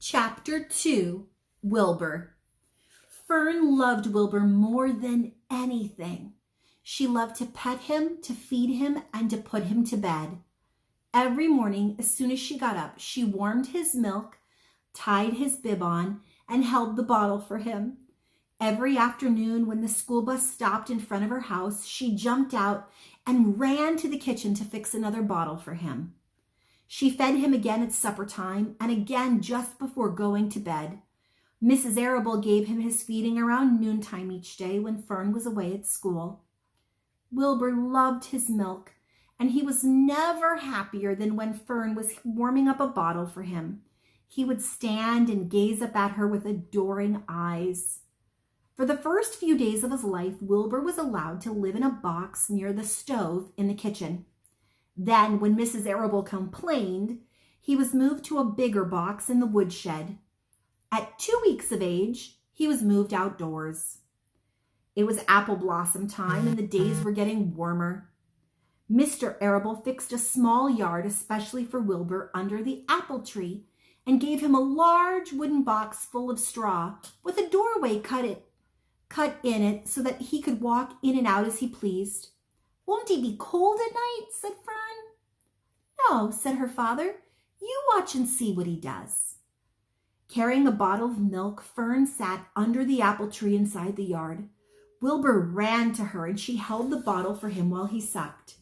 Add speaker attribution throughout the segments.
Speaker 1: Chapter 2, Wilbur. Fern loved Wilbur more than anything. She loved to pet him, to feed him, and to put him to bed. Every morning, as soon as she got up, she warmed his milk, tied his bib on, and held the bottle for him. Every afternoon, when the school bus stopped in front of her house, she jumped out and ran to the kitchen to fix another bottle for him. She fed him again at supper time and again just before going to bed. Mrs. Arable gave him his feeding around noontime each day when Fern was away at school. Wilbur loved his milk, and he was never happier than when Fern was warming up a bottle for him. He would stand and gaze up at her with adoring eyes. For the first few days of his life, Wilbur was allowed to live in a box near the stove in the kitchen. Then, when Mrs. Arable complained, he was moved to a bigger box in the woodshed. At 2 weeks of age, he was moved outdoors. It was apple blossom time and the days were getting warmer. Mr. Arable fixed a small yard especially for Wilbur under the apple tree and gave him a large wooden box full of straw with a doorway cut in it so that he could walk in and out as he pleased. "Won't he be cold at night?" said Fern. "No," said her father. "You watch and see what he does." Carrying a bottle of milk, Fern sat under the apple tree inside the yard. Wilbur ran to her and she held the bottle for him while he sucked.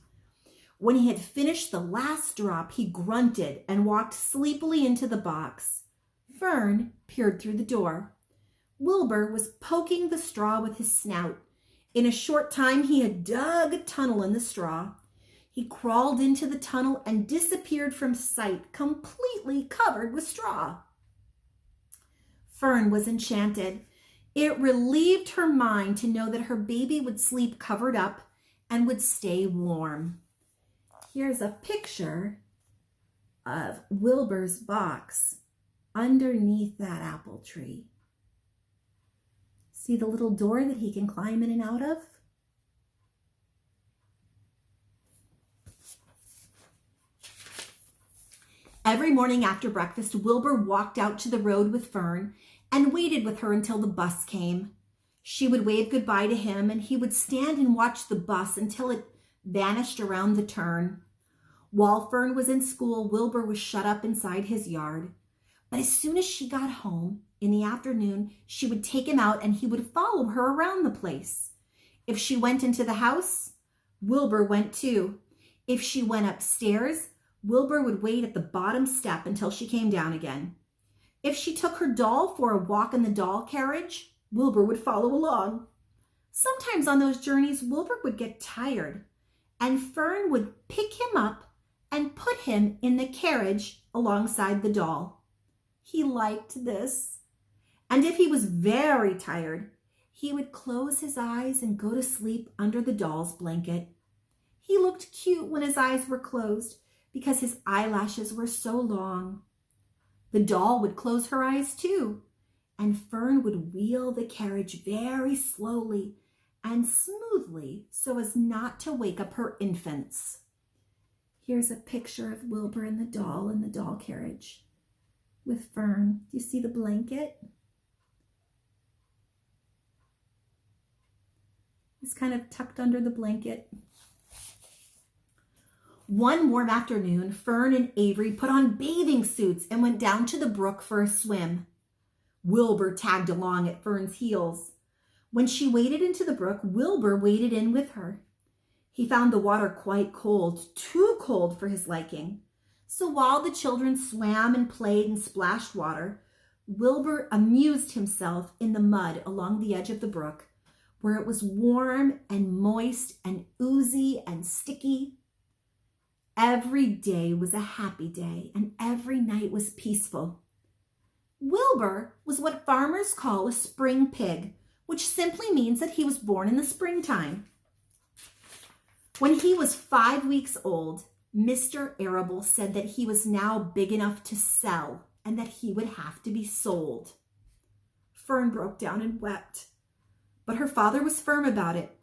Speaker 1: When he had finished the last drop, he grunted and walked sleepily into the box. Fern peered through the door. Wilbur was poking the straw with his snout. In a short time, he had dug a tunnel in the straw. He crawled into the tunnel and disappeared from sight, completely covered with straw. Fern was enchanted. It relieved her mind to know that her baby would sleep covered up and would stay warm. Here's a picture of Wilbur's box underneath that apple tree. See the little door that he can climb in and out of? Every morning after breakfast, Wilbur walked out to the road with Fern and waited with her until the bus came. She would wave goodbye to him and he would stand and watch the bus until it vanished around the turn. While Fern was in school, Wilbur was shut up inside his yard. But as soon as she got home, in the afternoon, she would take him out and he would follow her around the place. If she went into the house, Wilbur went too. If she went upstairs, Wilbur would wait at the bottom step until she came down again. If she took her doll for a walk in the doll carriage, Wilbur would follow along. Sometimes on those journeys, Wilbur would get tired and Fern would pick him up and put him in the carriage alongside the doll. He liked this. And if he was very tired, he would close his eyes and go to sleep under the doll's blanket. He looked cute when his eyes were closed because his eyelashes were so long. The doll would close her eyes too, and Fern would wheel the carriage very slowly and smoothly so as not to wake up her infants. Here's a picture of Wilbur and the doll in the doll carriage with Fern. Do you see the blanket? He's kind of tucked under the blanket. One warm afternoon, Fern and Avery put on bathing suits and went down to the brook for a swim. Wilbur tagged along at Fern's heels. When she waded into the brook, Wilbur waded in with her. He found the water quite cold, too cold for his liking. So while the children swam and played and splashed water, Wilbur amused himself in the mud along the edge of the brook, where it was warm and moist and oozy and sticky. Every day was a happy day and every night was peaceful. Wilbur was what farmers call a spring pig, which simply means that he was born in the springtime. When he was 5 weeks old, Mr. Arable said that he was now big enough to sell and that he would have to be sold. Fern broke down and wept. But her father was firm about it.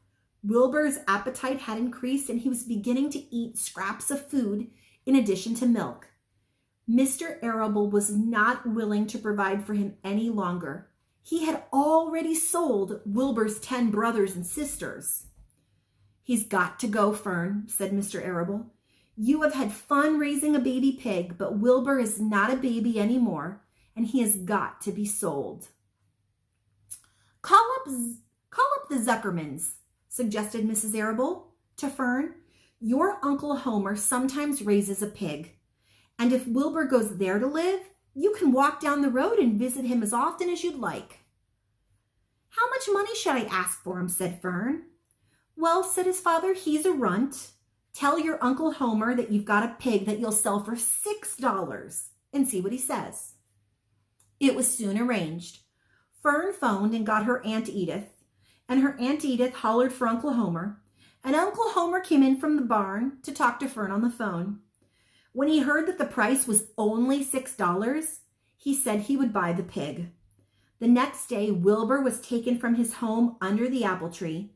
Speaker 1: Wilbur's appetite had increased and he was beginning to eat scraps of food in addition to milk. Mr. Arable was not willing to provide for him any longer. He had already sold Wilbur's 10 brothers and sisters. He's got to go, Fern, said Mr. Arable. You have had fun raising a baby pig, but Wilbur is not a baby anymore, and he has got to be sold. Call up the Zuckermans, suggested Mrs. Arable to Fern. Your Uncle Homer sometimes raises a pig, and if Wilbur goes there to live, you can walk down the road and visit him as often as you'd like. How much money should I ask for him, said Fern. Well, said his father, he's a runt. Tell your Uncle Homer that you've got a pig that you'll sell for $6 and see what he says. It was soon arranged. Fern phoned and got her Aunt Edith, and her Aunt Edith hollered for Uncle Homer, and Uncle Homer came in from the barn to talk to Fern on the phone. When he heard that the price was only $6, he said he would buy the pig. The next day, Wilbur was taken from his home under the apple tree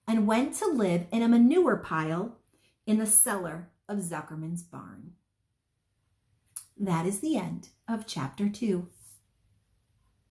Speaker 1: and went to live in a manure pile in the cellar of Zuckerman's barn. That is the end of chapter 2.